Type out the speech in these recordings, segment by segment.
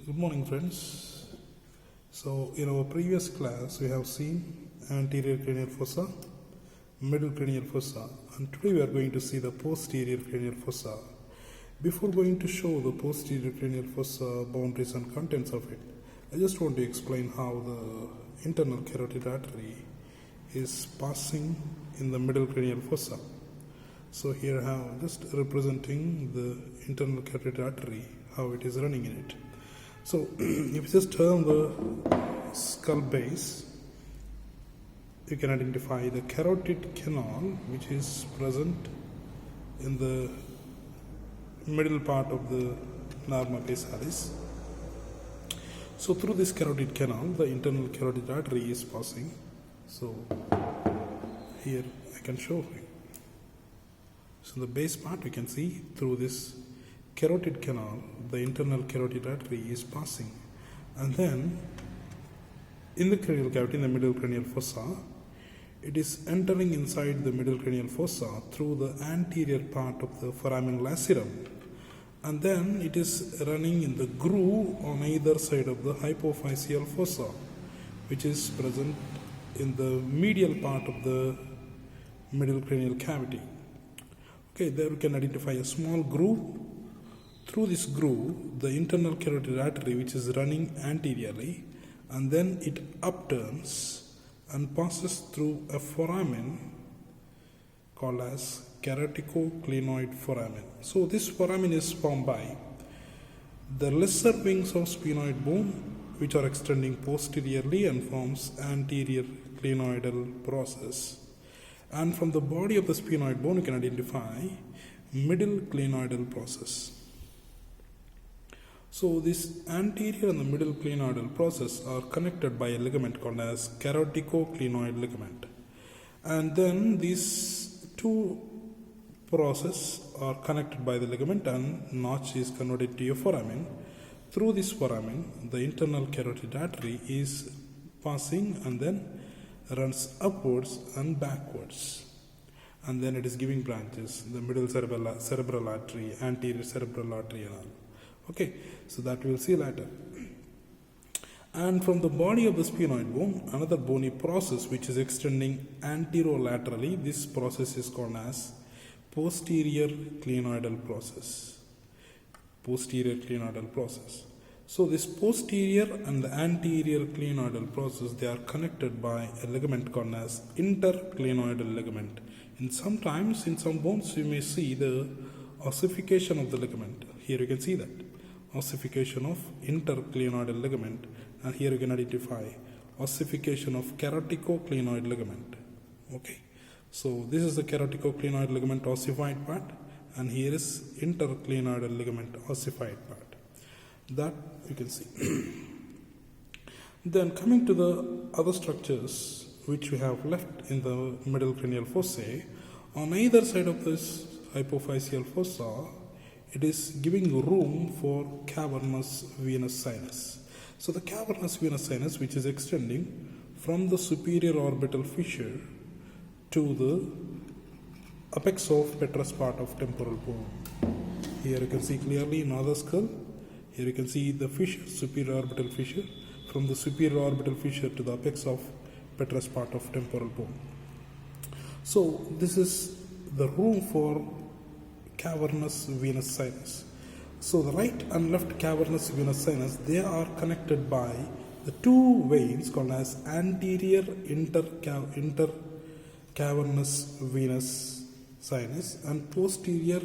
Good morning, friends. So in our previous class we have seen anterior cranial fossa, middle cranial fossa, and today we are going to see the posterior cranial fossa. Before going to show the posterior cranial fossa boundaries and contents of it, I just want to explain how the internal carotid artery is passing in the middle cranial fossa. So here I have just representing the internal carotid artery, how it is running in it. So if you just turn the skull base, you can identify the carotid canal which is present in the middle part of the norma facialis. So through this carotid canal, the internal carotid artery is passing. So here I can show you. So the base part you can see through this carotid canal, the internal carotid artery is passing, and then in the cranial cavity, in the middle cranial fossa, it is entering inside the middle cranial fossa through the anterior part of the foramen lacerum, and then it is running in the groove on either side of the hypophyseal fossa, which is present in the medial part of the middle cranial cavity. Okay, there we can identify a small groove. Through this groove, the internal carotid artery, which is running anteriorly, and then it upturns and passes through a foramen called as carotid foramen. So this foramen is formed by the lesser wings of sphenoid bone, which are extending posteriorly and forms anterior clinoidal process. And from the body of the sphenoid bone, you can identify middle clinoidal process. So this anterior and the middle clinoidal process are connected by a ligament called as carotid ligament. And then these two processes are connected by the ligament, and notch is converted to a foramen. Through this foramen, the internal carotid artery is passing and then runs upwards and backwards. And then it is giving branches, the middle cerebral artery, anterior cerebral artery and all. Okay, so that we will see later. And from the body of the sphenoid bone, another bony process which is extending anterolaterally, this process is called as posterior clinoidal process. Posterior clinoidal process. So this posterior and the anterior clinoidal process, they are connected by a ligament called as interclinoidal ligament. And sometimes in some bones you may see the ossification of the ligament. Here you can see that. Ossification of interclinoidal ligament, and here you can identify ossification of carotid ligament. Okay, so this is the carotid ligament ossified part, and here is interclinoidal ligament ossified part. That you can see. Then coming to the other structures which we have left in the middle cranial fossae, on either side of this hypophyseal fossa, it is giving room for cavernous venous sinus. So the cavernous venous sinus, which is extending from the superior orbital fissure to the apex of petrous part of temporal bone. Here you can see clearly in other skull. Here you can see the fissure, superior orbital fissure, from the superior orbital fissure to the apex of petrous part of temporal bone. So this is the room for cavernous venous sinus. So the right and left cavernous venous sinus, they are connected by the two veins called as anterior intercavernous venous sinus and posterior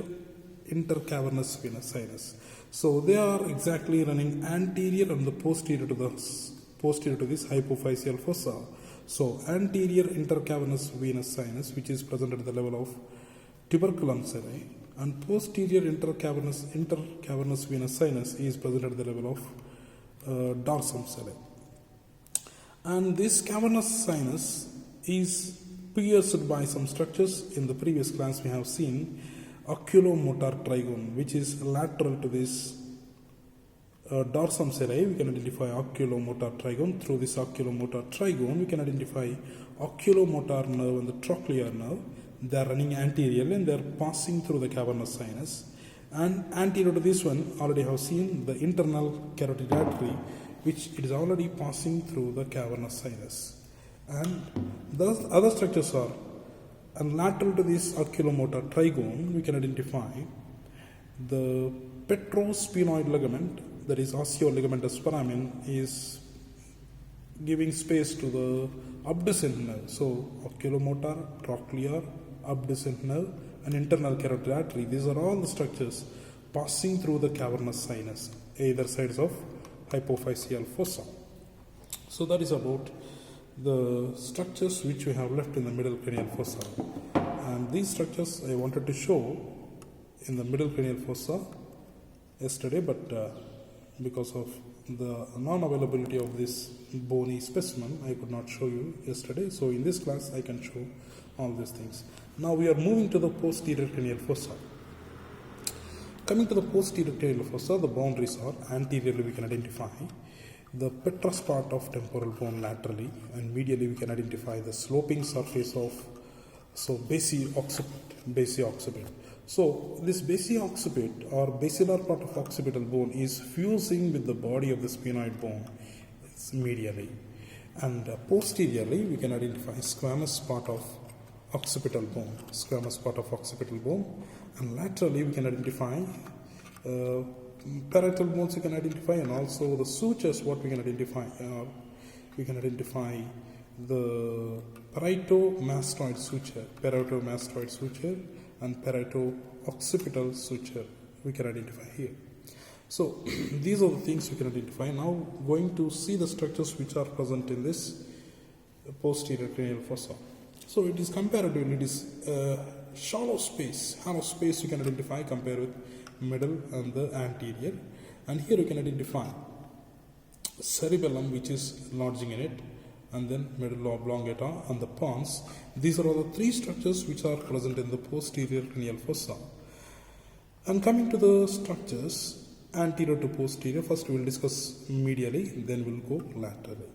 intercavernous venous sinus. So they are exactly running anterior and the posterior to this hypophyseal fossa. So anterior intercavernous venous sinus, which is present at the level of tuberculum sellae, and posterior intercavernous venous sinus is present at the level of dorsum sellae. And this cavernous sinus is pierced by some structures. In the previous class we have seen oculomotor trigone, which is lateral to this dorsum sellae. We can identify oculomotor trigone. Through this oculomotor trigone, we can identify oculomotor nerve and the trochlear nerve. They are running anteriorly and they are passing through the cavernous sinus. And anterior to this one, already have seen the internal carotid artery, which it is already passing through the cavernous sinus. And the other structures are, and lateral to this oculomotor trigone, we can identify the petrosphenoid ligament, that is osteoligamentous foramen, is giving space to the abducent nerve. So oculomotor, trochlear, abducent nerve, and internal carotid artery, these are all the structures passing through the cavernous sinus, either sides of hypophyseal fossa. So that is about the structures which we have left in the middle cranial fossa. And these structures I wanted to show in the middle cranial fossa yesterday, but because of the non-availability of this bony specimen, I could not show you yesterday. So in this class I can show all these things. Now we are moving to the posterior cranial fossa. Coming to the posterior cranial fossa, the boundaries are anteriorly we can identify the petrous part of temporal bone laterally, and medially we can identify the sloping surface of basi-occiput. So this basi-occiput or basilar part of occipital bone is fusing with the body of the sphenoid bone medially, and posteriorly we can identify squamous part of occipital bone, and laterally we can identify parietal bones we can identify, and also the sutures what we can identify. We can identify the parieto-mastoid suture, and parieto-occipital suture we can identify here. So these are the things we can identify. Now going to see the structures which are present in this posterior cranial fossa. So it is comparatively, it is shallow space you can identify compared with middle and the anterior. And here you can identify cerebellum which is lodging in it, and then medulla oblongata and the pons. These are all the three structures which are present in the posterior cranial fossa. And coming to the structures anterior to posterior, first we will discuss medially, then we will go laterally.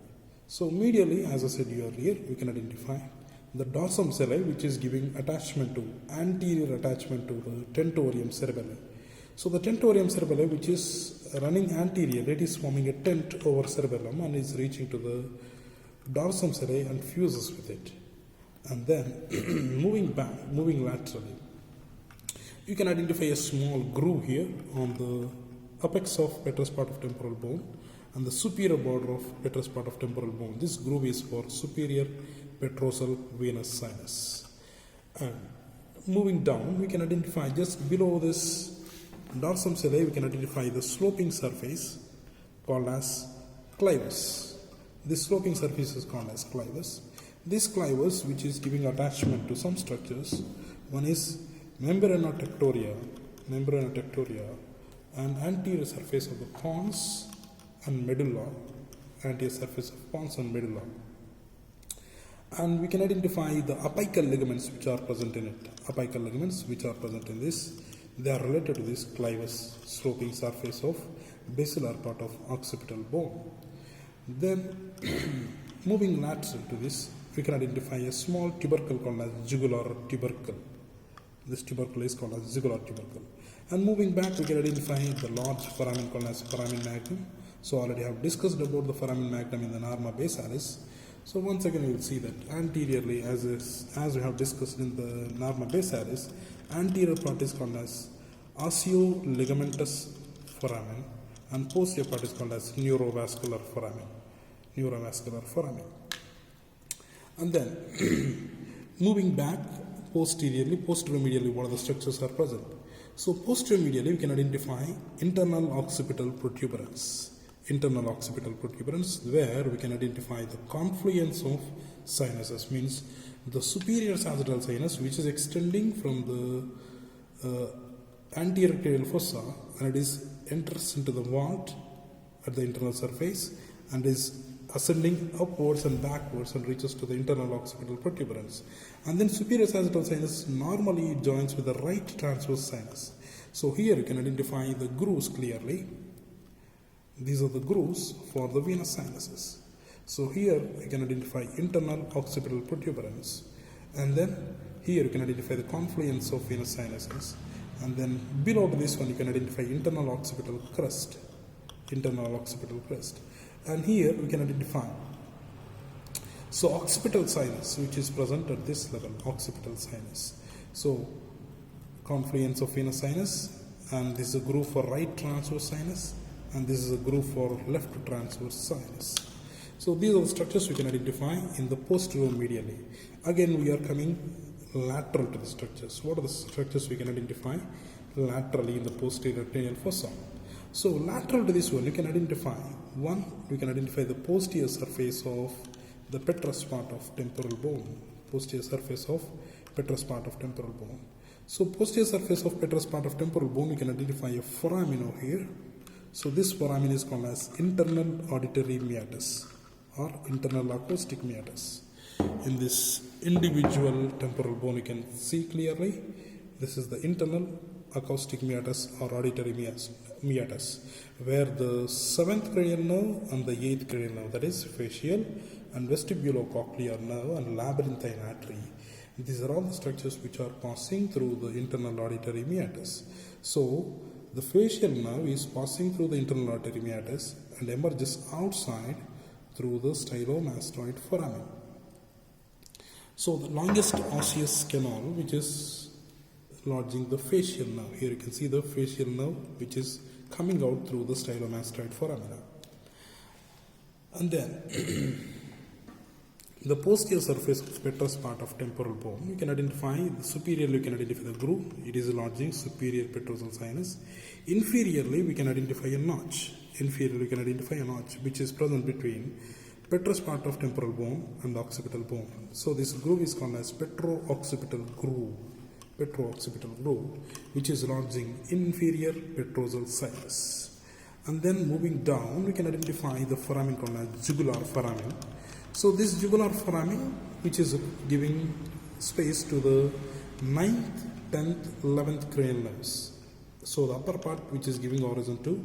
So medially, as I said earlier, we can identify the dorsum cerebelli, which is giving anterior attachment to the tentorium cerebelli. So the tentorium cerebelli, which is running anterior, it is forming a tent over cerebellum and is reaching to the dorsum cerebelli and fuses with it. And then moving laterally, you can identify a small groove here on the apex of petrous part of temporal bone and the superior border of petrous part of temporal bone. This groove is for superior petrosal venous sinus. And moving down, we can identify just below this dorsum cerebelli, we can identify the sloping surface called as clivus. This sloping surface is called as clivus. This clivus, which is giving attachment to some structures, one is membrana tectoria, and anterior surface of the pons and medulla, anterior surface of pons and medulla. And we can identify the apical ligaments which are present in it. They are related to this clivus, sloping surface of basilar part of occipital bone. Then moving lateral to this, we can identify a small tubercle called as jugular tubercle. This tubercle is called as jugular tubercle. And moving back, we can identify the large foramen called as foramen magnum. So already have discussed about the foramen magnum in the norma basalis. So once again we will see that anteriorly, as we have discussed in the norma basalis, anterior part is called as osteoligamentous foramen, and posterior part is called as neurovascular foramen. And then moving back posteriorly, posteromedially, what are the structures are present? So posteriormedially, we can identify internal occipital protuberance, where we can identify the confluence of sinuses, means the superior sagittal sinus, which is extending from the anterior cranial fossa, and it enters into the vault at the internal surface and is ascending upwards and backwards and reaches to the internal occipital protuberance. And then superior sagittal sinus normally joins with the right transverse sinus. So here you can identify the grooves clearly. These are the grooves for the venous sinuses. So here you can identify internal occipital protuberance, and then here you can identify the confluence of venous sinuses, And then below this one you can identify internal occipital crest. And here we can identify occipital sinus, which is present at this level, occipital sinus. So confluence of venous sinus, and this is a groove for right transverse sinus, and this is a groove for left transverse sinus. So these are the structures we can identify in the posterior medially. Again, we are coming lateral to the structures. What are the structures we can identify laterally in the posterior cranial fossa? So lateral to this one, you can identify the posterior surface of the petrous part of temporal bone. So posterior surface of petrous part of temporal bone, we can identify a foramen over here. So this foramen is called as internal auditory meatus or internal acoustic meatus. In this individual temporal bone, you can see clearly this is the internal acoustic meatus or auditory meatus, where the 7th cranial nerve and the 8th cranial nerve, that is facial and vestibulocochlear nerve and labyrinthine artery, these are all the structures which are passing through the internal auditory meatus. So the facial nerve is passing through the internal auditory meatus and emerges outside through the stylomastoid foramen. So the longest osseous canal, which is lodging the facial nerve. Here you can see the facial nerve which is coming out through the stylomastoid foramina. And then the posterior surface of petrous part of temporal bone, you can identify the superiorly, you can identify the groove, it is lodging superior petrosal sinus. Inferiorly, we can identify a notch. Which is present between petrous part of temporal bone and occipital bone. So this groove is called as petro-occipital groove, which is lodging inferior petrosal sinus. And then moving down, we can identify the foramen called as jugular foramen. So this jugular foramen, which is giving space to the 9th, 10th, 11th cranial nerves. So the upper part, which is giving origin to,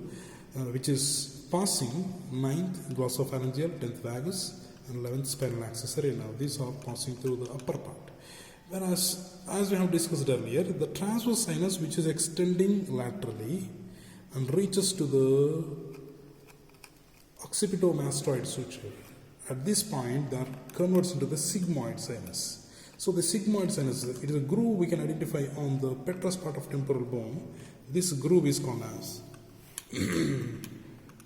which is passing 9th glossopharyngeal, 10th vagus, and 11th spinal accessory nerve. These are passing through the upper part. Whereas, as we have discussed earlier, the transverse sinus, which is extending laterally and reaches to the occipitomastoid suture, at this point that converts into the sigmoid sinus. So the sigmoid sinus, it is a groove we can identify on the petrous part of temporal bone. This groove is called as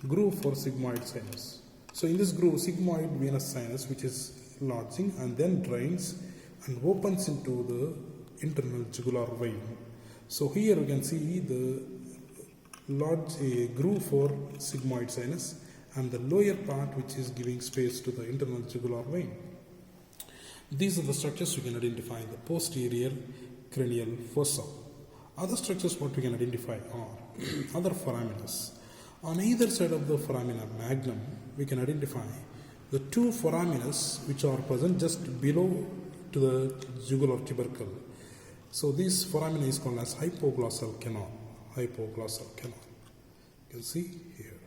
groove for sigmoid sinus. So in this groove, sigmoid venous sinus, which is lodging and then drains and opens into the internal jugular vein. So here you can see the groove for sigmoid sinus and the lower part which is giving space to the internal jugular vein. These are the structures we can identify in the posterior cranial fossa. Other structures what we can identify are other foraminas. On either side of the foramina magnum, we can identify the two foraminas which are present just below to the jugular tubercle. So this foramina is called as hypoglossal canal. You can see here.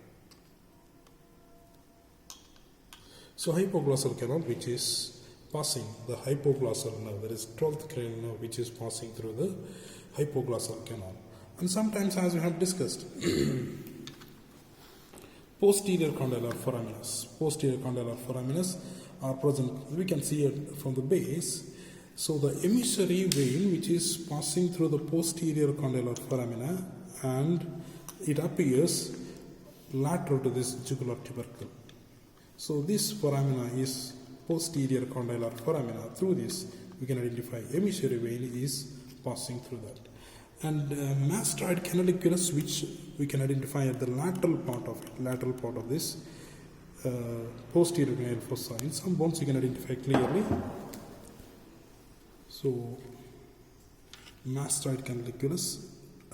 So hypoglossal canal, which is passing the hypoglossal nerve, that is 12th cranial nerve, which is passing through the hypoglossal canal. And sometimes, as we have discussed, posterior condylar foraminas are present. We can see it from the base. So the emissary vein, which is passing through the posterior condylar foramina, and it appears lateral to this jugular tubercle. So this foramina is posterior condylar foramina. Through this, we can identify emissary vein is passing through that. And mastoid canaliculus, which we can identify at the lateral part of this posterior cranial fossa. In some bones you can identify clearly. So mastoid canaliculus,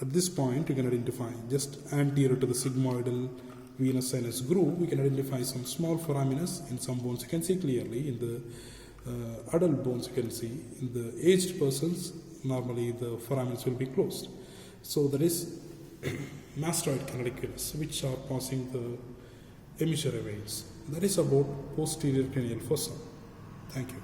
at this point you can identify just anterior to the sigmoidal venous sinus groove. We can identify some small foraminas. In some bones you can see clearly. In the adult bones you can see. In the aged persons, normally the foraminas will be closed. So there is mastoid canaliculus, which are passing the emissary veins. That is about posterior cranial fossa. Thank you.